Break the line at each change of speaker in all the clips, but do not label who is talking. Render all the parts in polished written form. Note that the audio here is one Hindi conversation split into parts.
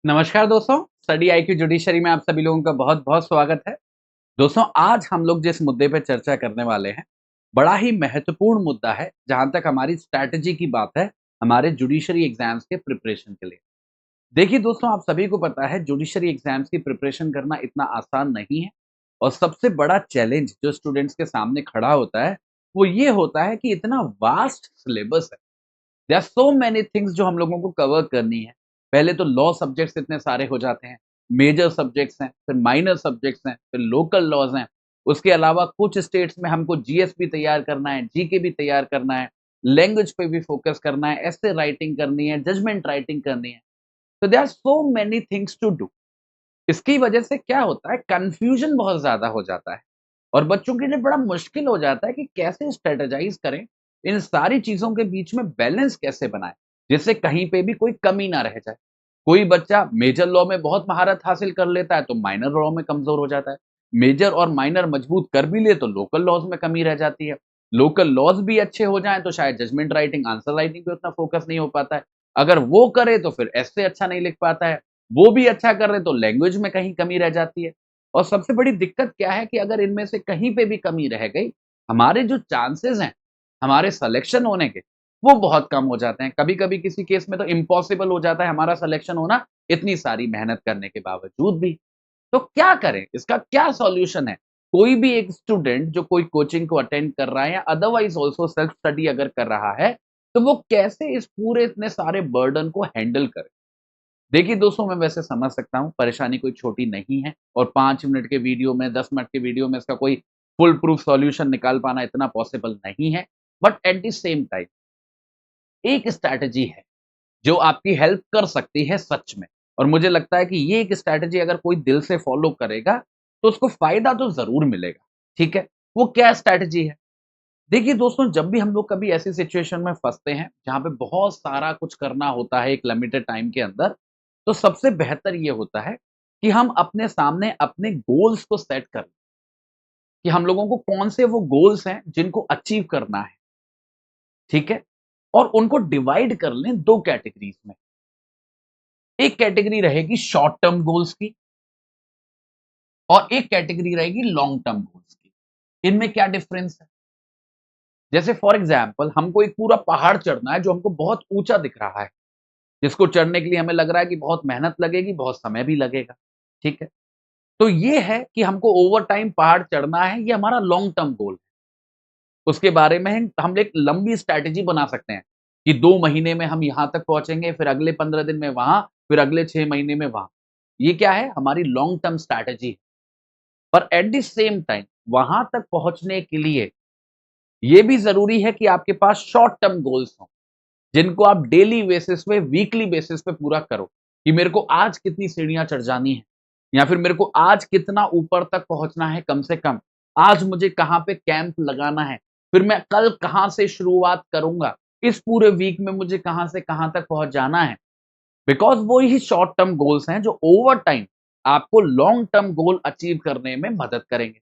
नमस्कार दोस्तों, स्टडी आईक्यू जुडिशरी में आप सभी लोगों का बहुत-बहुत स्वागत है। दोस्तों, आज हम लोग जिस मुद्दे पे चर्चा करने वाले हैं, बड़ा ही महत्वपूर्ण मुद्दा है, जहाँ तक हमारी स्ट्रैटेजी की बात है, हमारे जुडिशरी एग्ज़ाम्स के प्रिपरेशन के लिए। देखिए दोस्तों, आप सभी को पता है जुडिशरी एग्ज़ाम्स की प्रिपरेशन करना इतना आसान नहीं है और सबसे बड़ा चैलेंज जो स्टूडेंट्स के सामने खड़ा होता है, वो ये होता है कि इतना वास्ट सिलेबस है। There are so many things जो हम लोगों को कवर करनी है। पहले तो लॉ सब्जेक्ट्स इतने सारे हो जाते हैं, मेजर सब्जेक्ट्स हैं, फिर माइनर सब्जेक्ट्स हैं, फिर लोकल लॉज़ हैं। उसके अलावा कुछ स्टेट्स में हमको जीएस भी तैयार करना है, जीके भी तैयार करना है, लैंग्वेज पे भी फ़ोकस करना है, एसे राइटिंग करनी है, जजमेंट राइटिंग करनी है। तो there are so many things to do. इसकी वजह से क्या होता है, कन्फ्यूजन बहुत ज़्यादा हो जाता है और बच्चों के लिए बड़ा मुश्किल हो जाता है कि कैसे स्ट्रैटेजाइज़ करें, इन सारी चीज़ों के बीच में बैलेंस कैसे बनाएँ, जिससे कहीं पे भी कोई कमी ना रह जाए। कोई बच्चा मेजर लॉ में बहुत महारत हासिल कर लेता है, तो माइनर लॉ में कमज़ोर हो जाता है। मेजर और माइनर मजबूत कर भी ले, तो लोकल लॉज़ में कमी रह जाती है। लोकल लॉज़ भी अच्छे हो जाएँ, तो शायद जजमेंट राइटिंग, आंसर राइटिंग पे उतना फ़ोकस नहीं हो पाता है। अगर वो करे, तो फिर एस्से अच्छा नहीं लिख पाता है। वो भी अच्छा कर रहे हैं तो लैंग्वेज में कहीं कमी रह जाती है। और सबसे बड़ी दिक्कत क्या है कि अगर इनमें से कहीं पे भी कमी रह गई, हमारे जो चांसेस हैं, हमारे सिलेक्शन होने के, वो बहुत कम हो जाते हैं। कभी-कभी किसी केस में तो इम्पॉसिबल हो जाता है हमारा सिलेक्शन होना, इतनी सारी मेहनत करने के बावजूद भी। तो क्या करें? इसका क्या सॉल्यूशन है? कोई भी एक स्टूडेंट जो कोई कोचिंग को अटेंड कर रहा है या अदरवाइज़ आल्सो सेल्फ स्टडी अगर कर रहा है, तो वो कैसे इस पूरे इतने सारे बर्डन को हैंडल करे? देखिए दोस्तों, मैं वैसे समझ सकता हूँ, परेशानी कोई छोटी नहीं है और 5 मिनट के वीडियो में, 10 मिनट के वीडियो में इसका कोई फुल प्रूफ सॉल्यूशन निकाल पाना इतना पॉसिबल नहीं है। But at the same time एक स्ट्रैटेजी है, जो आपकी हेल्प कर सकती है सच में और मुझे लगता है कि ये एक स्ट्रैटेजी अगर कोई दिल से फॉलो करेगा, तो उसको फ़ायदा तो ज़रूर मिलेगा, ठीक है? वो क्या स्ट्रैटेजी है? देखिए दोस्तों, जब भी हम लोग कभी ऐसी सिचुएशन में फँसते हैं, जहाँ पे बहुत सारा कुछ करना होता है एक लिमिटेड टाइम के अंदर, तो सबसे बेहतर ये होता है कि हम अपने सामने अपने गोल्स को सेट कर लें, कि हम लोगों को कौन से वो गोल्स हैं जिनको अचीव करना है, ठीक है? और उनको डिवाइड कर लें 2 कैटेगरीज़ में। एक कैटेगरी रहेगी शॉर्ट टर्म गोल्स की और एक कैटेगरी रहेगी लॉन्ग टर्म गोल्स की। इनमें क्या डिफरेंस है? जैसे फॉर एग्ज़ाम्पल हमको एक पूरा पहाड़ चढ़ना है जो हमको बहुत ऊँचा दिख रहा है। जिसको चढ़ने के लिए हमें लग रहा है कि बहुत मेहनत लगेगी, बहुत समय भी लगेगा, ठीक है? तो ये है कि हमको ओवर टाइम पहाड़ चढ़ना है, ये हमारा लॉन्ग टर्म गोल है। उसके बारे में हम एक लंबी स्ट्रैटेजी बना सकते हैं, कि 2 महीने में हम यहाँ तक पहुँचेंगे, फिर अगले 15 दिन में वहाँ, फिर अगले 6 महीने में वहाँ। ये क्या है? हमारी लॉन्ग टर्म स्ट्रैटेजी है। पर एट द सेम टाइम वहाँ तक पहुँचने के लिए, ये भी ज़रूरी है कि आपके पास शॉर्ट टर्म गोल्स हों। जिनको आप डेली बेसिस पे, वीकली बेसिस पे पूरा करो, कि मेरे को आज कितनी सीढ़ियाँ चढ़ जानी है या फिर मेरे को आज कितना ऊपर तक पहुँचना है कम से कम। आज मुझे कहाँ पे कैंप लगाना है, फिर मैं कल कहाँ से शुरुआत करूँगा, इस पूरे वीक में मुझे कहाँ से कहाँ तक पहुँच जाना है। बिकॉज़ वो ही शॉर्ट टर्म गोल्स हैं जो ओवर टाइम आपको लॉन्ग टर्म गोल अचीव करने में मदद करेंगे।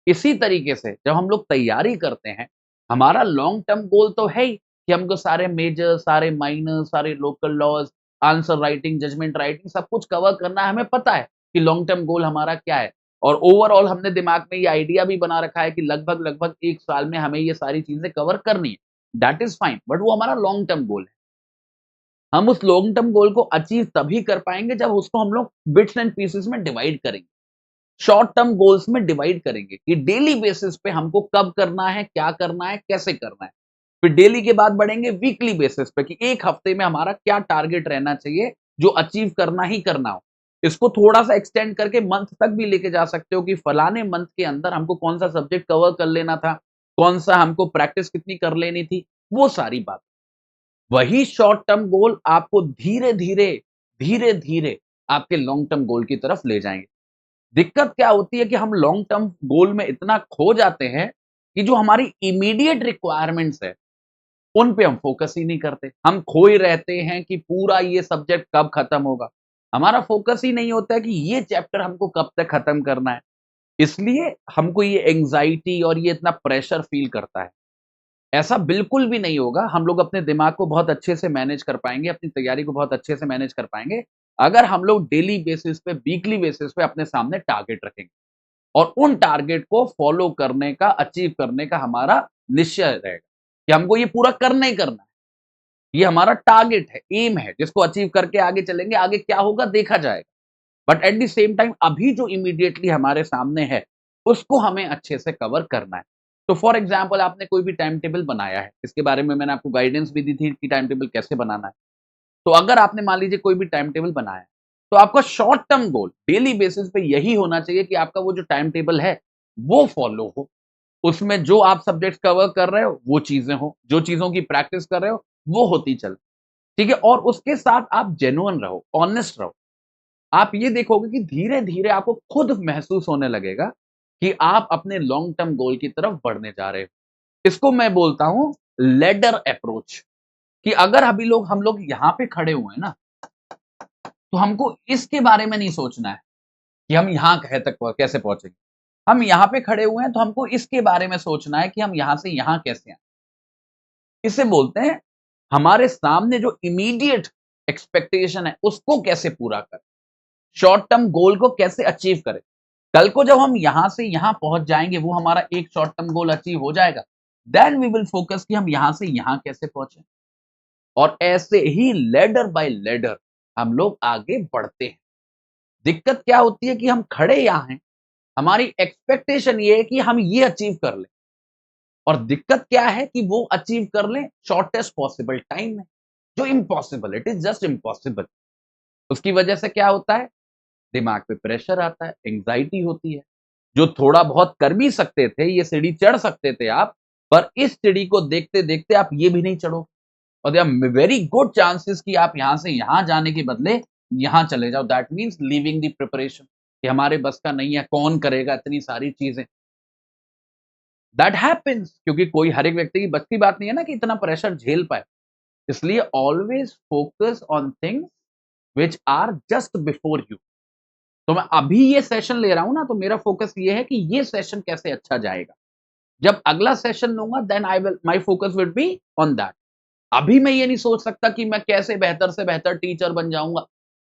इसी तरीके से जब हम लोग तैयारी करते हैं, हमारा लॉन्ग टर्म गोल तो है ही कि हमको सारे मेजर, सारे माइनर, सारे local laws, answer writing, judgement writing सब कुछ कवर करना है, हमें पता है कि लॉन्ग टर्म गोल हमारा क्या है। और ओवरऑल हमने दिमाग में ये आइडिया भी बना रखा है कि लगभग-लगभग 1 साल में हमें ये सारी चीज़ें कवर करनी है। दैट इज़ फाइन, बट वो हमारा लॉन्ग टर्म गोल है। हम उस लॉन्ग टर्म गोल को अचीव तभी कर पाएँगे जब उसको हम लोग बिट्स एंड पीसेस में डिवाइड करेंगे। शॉर्ट टर्म गोल्स में डिवाइड करेंगे कि डेली बेसिस पे हमको कब करना है, क्या करना है, कैसे करना है। फिर डेली के बाद बढ़ेंगे वीकली बेसिस पे कि 1 हफ्ते में हमारा क्या टारगेट रहना चाहिए, जो अचीव करना ही करना हो। इसको थोड़ा-सा एक्सटेंड करके मंथ तक भी लेके जा सकते हो कि फलाने मंथ के अंदर हमको कौन-सा सब्जेक्ट कवर कर लेना था, कौन-सा हमको प्रैक्टिस कितनी कर लेनी थी, वो सारी बात। वही शॉर्ट टर्म गोल आपको धीरे-धीरे, धीरे-धीरे आपके लॉन्ग टर्म गोल की तरफ ले जाएँगे। दिक्कत क्या होती है कि हम लॉन्ग टर्म गोल में इतना खो जाते हैं कि जो हमारी इमीडिएट रिक्वायरमेंट्स है, उन पे हम फोकस ही नहीं करते। हम खोए रहते हैं कि पूरा ये सब्जेक्ट कब खत्म होगा। हमारा फोकस ही नहीं होता है कि ये चैप्टर हमको कब तक खत्म करना है। इसलिए हमको ये एंग्ज़ायटी और ये इतना प्रेशर फ़ील करता है। ऐसा बिल्कुल भी नहीं होगा। हम लोग अपने दिमाग को बहुत अच्छे से मैनेज कर पाएँगे, अपनी तैयारी को बहुत अच्छे से मैनेज कर पाएँगे। अगर हम लोग डेली बेसिस पे, वीकली बेसिस पे अपने सामने टारगेट रखेंगे और उन टारगेट को फॉलो करने का, अचीव करने का हमारा निश्चय रहेगा कि हमको ये पूरा करना ही करना है। ये हमारा टारगेट है, एम है, जिसको अचीव करके आगे चलेंगे, आगे क्या होगा देखा जाएगा। But at the same time अभी जो इमीडिएटली हमारे सामने है, उसको हमें अच्छे से कवर करना है। तो फॉर एग्जाम्पल आपने कोई भी टाइम टेबल बनाया है, इसके बारे में मैंने आपको गाइडेंस भी दी थी कि टाइम टेबल कैसे बनाना है। तो अगर आपने मान लीजिए कोई भी टाइम टेबल बनाया है, तो आपका short term goal daily basis पे यही होना चाहिए कि आपका वो जो टाइम टेबल है, वो फॉलो हो। उसमें जो आप सब्जेक्ट्स कवर कर रहे हो, वो चीजें हो, जो चीजों की प्रैक्टिस कर रहे हो, वो होती चले। ठीक है? और उसके साथ आप जेन्युइन रहो, ऑनेस्ट रहो। आप ये देखोगे कि धीरे-धीरे आपको खुद महसूस होने लगेगा कि आप अपने लॉन्ग टर्म गोल की तरफ बढ़ने जा रहे हो। इसको मैं बोलता हूं लैडर अप्रोच, कि अगर अभी हम लोग यहां पे खड़े हुए हैं ना, तो हमको इसके बारे में नहीं सोचना है कि हम यहां कहे तक कैसे पहुंचेंगे। हम यहां पे खड़े हुए हैं तो हमको इसके बारे में सोचना है कि हम यहां से यहां कैसे आए। इसे बोलते हैं हमारे सामने जो इमीडिएट एक्सपेक्टेशन है उसको कैसे पूरा करें, शॉर्ट टर्म गोल को कैसे अचीव करें। कल को जब हम यहां से यहां पहुंच जाएंगे, वो हमारा एक शॉर्ट टर्म गोल अचीव हो जाएगा, देन वी विल फोकस कि हम यहां से यहां कैसे पहुंचे। और ऐसे ही लेडर बाय लेडर हम लोग आगे बढ़ते हैं। दिक्कत क्या होती है कि हम खड़े यहां हैं, हमारी एक्सपेक्टेशन ये है कि हम ये अचीव कर लें, और दिक्कत क्या है कि वो अचीव कर लें शॉर्टेस्ट पॉसिबल टाइम में, जो impossible, it is just impossible. उसकी वजह से क्या होता है, दिमाग पे प्रेशर आता है, एंग्जाइटी होती है। जो थोड़ा बहुत कर भी सकते थे, ये सीढ़ी चढ़ सकते थे आप, पर इस सीढ़ी को देखते-देखते आप ये भी नहीं चढ़ोगे, और there are very good chances कि आप यहां से यहां जाने के बदले यहां चले जाओ। That means leaving the preparation, कि हमारे बस का नहीं है, कौन करेगा इतनी सारी चीजें। दैट हैपेंस, क्योंकि कोई हर एक व्यक्ति की बस की बात नहीं है ना कि इतना प्रेशर झेल पाए। इसलिए always focus on things which are just before you. तो मैं अभी ये सेशन ले रहा हूं ना, तो मेरा फोकस ये है कि ये सेशन कैसे अच्छा जाएगा। जब अगला सेशन लूंगा, then I will, my focus will be on that. अभी मैं ये नहीं सोच सकता कि मैं कैसे बेहतर से बेहतर टीचर बन जाऊंगा।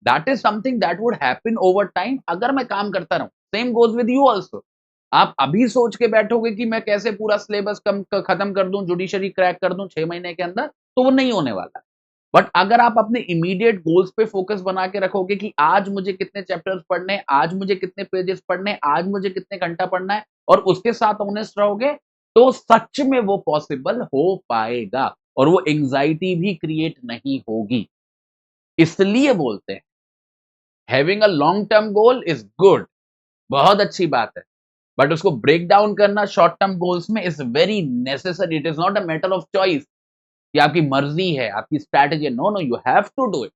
That is something that would happen over time, अगर मैं काम करता रहूं। Same goes with you also. आप अभी सोच के बैठोगे कि मैं कैसे पूरा सिलेबस खत्म कर दूं, जुडिशरी क्रैक कर दूं 6 महीने के अंदर, तो वो नहीं होने वाला। बट अगर आप अपने इमीडिएट गोल्स पे फोकस बना के रखोगे कि आज मुझे कितने चैप्टर्स पढ़ने हैं, आज मुझे कितने पेजेस पढ़ने हैं, आज मुझे कितने घंटा पढ़ना है, और उसके साथ ऑनेस्ट रहोगे, तो सच में वो पॉसिबल हो पाएगा, और वो एंग्जाइटी भी क्रिएट नहीं होगी। इसलिए बोलते हैं having a long term goal is good, बहुत अच्छी बात है। बट उसको ब्रेक डाउन करना शॉर्ट टर्म गोल्स में is very necessary. It is not a matter of choice कि आपकी मर्जी है, आपकी स्ट्रैटेजी है। No no, you have to do it.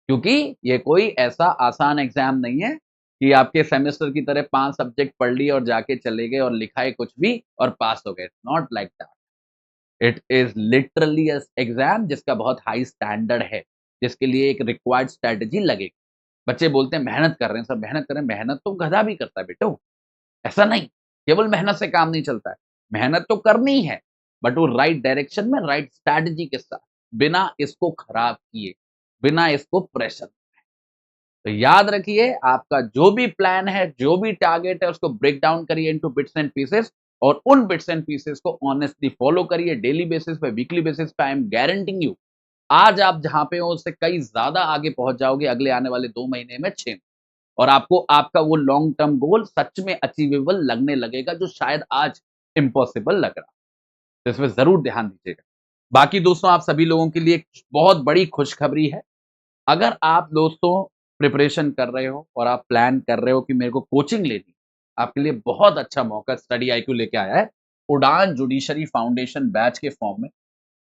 क्योंकि ये कोई ऐसा आसान एग्जाम नहीं है कि आपके सेमेस्टर की तरह 5 सब्जेक्ट पढ़ लिए और जाके चले गए और लिखा है कुछ भी और पास हो गए। Not like that. It is literally exam जिसका बहुत हाई स्टैंडर्ड है, जिसके लिए एक रिक्वायर्ड स्ट्रैटेजी लगेगी। बच्चे बोलते हैं मेहनत कर रहे हैं सर, मेहनत कर रहे हैं। मेहनत तो गधा भी करता है बेटो, ऐसा नहीं। केवल मेहनत से काम नहीं चलता है, मेहनत तो करनी है, बट वो राइट डायरेक्शन में, राइट स्ट्रैटेजी के साथ, बिना इसको खराब किए, बिना इसको प्रेशर। तो याद रखिए, आपका जो भी प्लान है, जो भी टारगेट है, उसको ब्रेक डाउन करिए इनटू बिट्स एंड पीसेस, और उन बिट्स एंड पीसेस को ऑनेस्टली फॉलो करिए डेली बेसिस पे, वीकली बेसिस पे। आई एम गारंटिंग यू, आज आप जहां पे हो उससे कई ज्यादा आगे पहुंच जाओगे अगले आने वाले 2 महीने में, 6 में। और आपको आपका वो लॉन्ग टर्म गोल सच में अचीवेबल लगने लगेगा, जो शायद आज इम्पॉसिबल लग रहा। तो इसमें जरूर ध्यान दीजिएगा। बाकी दोस्तों, आप सभी लोगों के लिए एक बहुत बड़ी खुशखबरी है। अगर आप दोस्तों प्रिपरेशन कर रहे हो और आप प्लान कर रहे हो कि मेरे को कोचिंग लेनी, आपके लिए बहुत अच्छा मौका स्टडी आईक्यू लेके आया है उड़ान जुडिशरी फाउंडेशन बैच के फॉर्म में।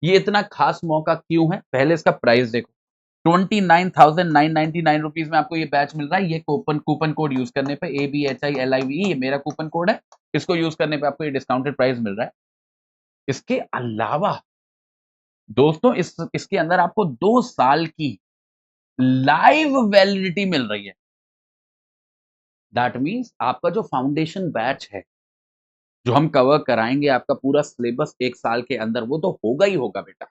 ये इतना खास मौका क्यों है, पहले इसका प्राइस देखो। 29,999 रुपीज में आपको ये बैच मिल रहा है। ये कूपन कूपन कोड यूज करने पे ABHILIVE, ये मेरा कूपन कोड है। इसको यूज करने पे आपको ये डिस्काउंटेड प्राइस मिल रहा है। इसके अलावा दोस्तों, इसके अंदर आपको 2 साल की लाइव वैलिडिटी मिल रही है। दैट मीन्स आपका जो फाउंडेशन बैच है, जो हम कवर कराएंगे आपका पूरा सिलेबस 1 साल के अंदर, वो तो होगा ही होगा बेटा।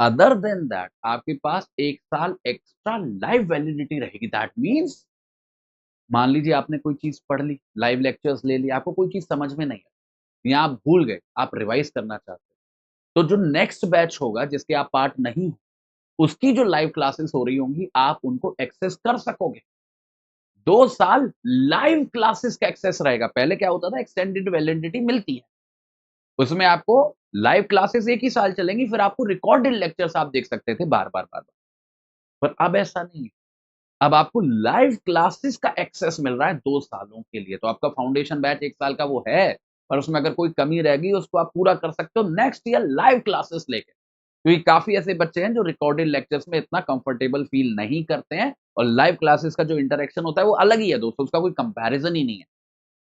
अदर देन दैट आपके पास 1 साल एक्स्ट्रा लाइव वैलिडिटी रहेगी। दैट मीन्स मान लीजिए आपने कोई चीज़ पढ़ ली, लाइव लेक्चर्स ले लिया, आपको कोई चीज़ समझ में नहीं आई या आप भूल गए, आप रिवाइज़ करना चाहते हो, तो जो नेक्स्ट बैच होगा जिसके आप पार्ट नहीं हो, उसकी जो लाइव क्लासेस हो रही होंगी, आप उनको एक्सेस कर सकोगे। 2 साल लाइव क्लासेस का एक्सेस रहेगा। पहले क्या होता था एक्सटेंडेड वैलिडिटी मिलती है। उसमें आपको लाइव क्लासेस 1 ही साल चलेंगी, फिर आपको रिकॉर्डेड लेक्चर्स आप देख सकते थे बार-बार, बार-बार। पर अब ऐसा नहीं है। अब आपको लाइव क्लासेस का एक्सेस मिल रहा है 2 सालों के लिए। तो आपका फाउंडेशन बैच 1 साल का वो है, पर उसमें अगर कोई कमी रह गई उसको आप पूरा कर सकते हो नेक्स्ट ईयर लाइव क्लासेस लेके। क्योंकि काफ़ी ऐसे बच्चे हैं जो रिकॉर्डेड लेक्चर्स में इतना कंफर्टेबल फील नहीं करते हैं और लाइव क्लासेस का जो इंटरेक्शन होता है वो अलग ही है दोस्तों, उसका कोई कंपैरिज़न ही नहीं है।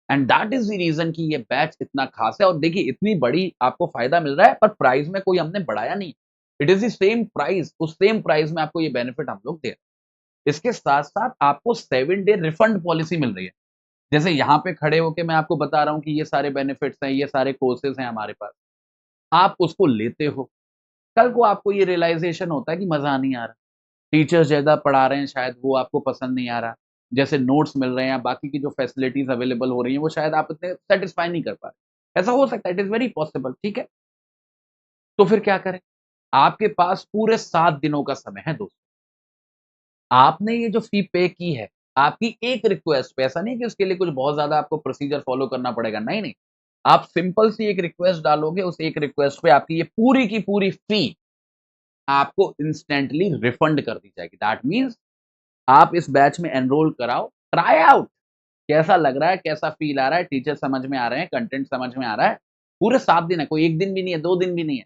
And that is the reason कि ये बैच इतना खास है और देखिए इतनी बड़ी आपको फ़ायदा मिल रहा है पर प्राइस में कोई हमने बढ़ाया नहीं। It is the same price, उस सेम प्राइस में आपको ये बेनिफिट हम लोग दे रहे हैं। इसके साथ-साथ आपको 7 डे रिफंड पॉलिसी मिल रही है। जैसे यहाँ पे खड़े होके मैं आपको बता रहा हूँ कि ये सारे बेनिफिट्स हैं, ये सारे कोर्सेज़ हैं हमारे पास। आप उसको लेते हो, कल को आपको ये रियलाइज़ेशन होता है कि मज़ा नहीं आ रहा। टीचर्स ज़्यादा पढ़ा रहे हैं शायद वो आपको पसंद नहीं आ रहा। जैसे नोट्स मिल रहे हैं या बाकी की जो फैसिलिटीज़ अवेलेबल हो रही हैं, वो शायद आप इतने सैटिस्फाई नहीं कर पा रहे। ऐसा हो सकता है, इट इज़ वेरी पॉसिबल, ठीक है? तो फिर क्या करें? आपके पास पूरे 7 दिनों का समय है दोस्तों। आपने ये जो फ़ी पे की है, आपकी एक रिक्वेस्ट पे, ऐसा नहीं है कि उसके लिए कुछ बहुत ज़्यादा आपको प्रोसीजर फ़ॉलो करना पड़ेगा, नहीं। आप सिंपल सी एक रिक्वेस्ट डालोगे, उस एक रिक्वेस्ट पे आपकी ये पूरी की पूरी फ़ी आपको इंस्टेंटली रिफंड कर दी जाएगी। दैट मीन्स आप इस बैच में एनरोल कराओ, ट्राई आउट कैसा लग रहा है, कैसा फ़ील आ रहा है, टीचर समझ में आ रहे हैं, कंटेंट समझ में आ रहा है। पूरे 7 दिन है, कोई 1 दिन भी नहीं है, 2 दिन भी नहीं है।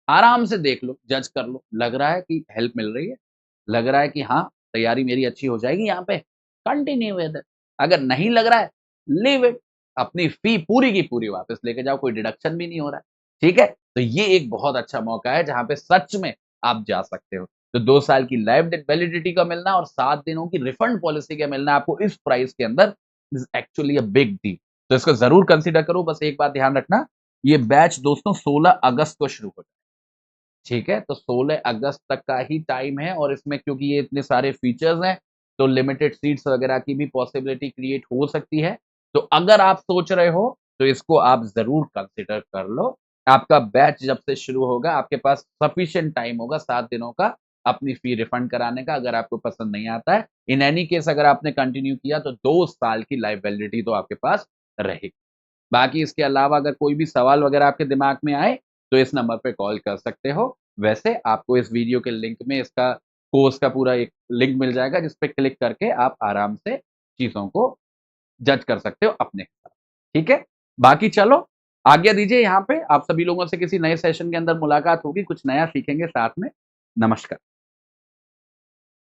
आराम से देख लो, जज कर लो, लग रहा है कि हेल्प मिल रही है, लग रहा है कि हाँ, तैयारी मेरी अच्छी हो जाएगी यहाँ पे, कंटिन्यू विद इट। अगर नहीं लग रहा है, लीव इट। अपनी फ़ी पूरी की पूरी वापस लेके जाओ, कोई डिडक्शन भी नहीं हो रहा है, ठीक है? तो ये एक बहुत अच्छा मौका है जहाँ पे सच में आप जा सकते हो। तो 2 साल की लाइव वैलिडिटी का मिलना और 7 दिनों की रिफंड पॉलिसी का मिलना आपको इस प्राइस के अंदर is actually a big deal. तो इसको ज़रूर कंसिडर करो, बस एक बात ध्यान रखना, ये बैच दोस्तों 16 अगस्त को शुरू हो ठीक है? तो 16 अगस्त तक का ही टाइम है और इसमें क्योंकि ये इतने सारे फीचर्स हैं, तो लिमिटेड सीट्स वगैरह की भी पॉसिबिलिटी क्रिएट हो सकती है। तो अगर आप सोच रहे हो, तो इसको आप ज़रूर कंसिडर कर लो। आपका बैच जब से शुरू होगा, आपके पास सफिशिएंट टाइम होगा 7 दिनों का अपनी फ़ी रिफंड कराने का, अगर आपको पसंद नहीं आता है। इन एनी केस अगर आपने कंटिन्यू किया, तो 2 साल की लाइफ वैलिडिटी तो आपके पास रहेगी। बाकी इसके अलावा अगर कोई भी सवाल वगैरह आपके दिमाग में आए, तो इस नंबर पे कॉल कर सकते हो। वैसे आपको इस वीडियो के लिंक में इसका कोर्स का पूरा एक लिंक मिल जाएगा, जिस पे क्लिक करके आप आराम से चीज़ों को जज कर सकते हो अपने हिसाब से, ठीक है? बाकी चलो, आज्ञा दीजिए यहाँ पे आप सभी लोगों से किसी नए सेशन के अंदर मुलाकात होगी, कुछ नया सीखेंगे साथ में। नमस्कार।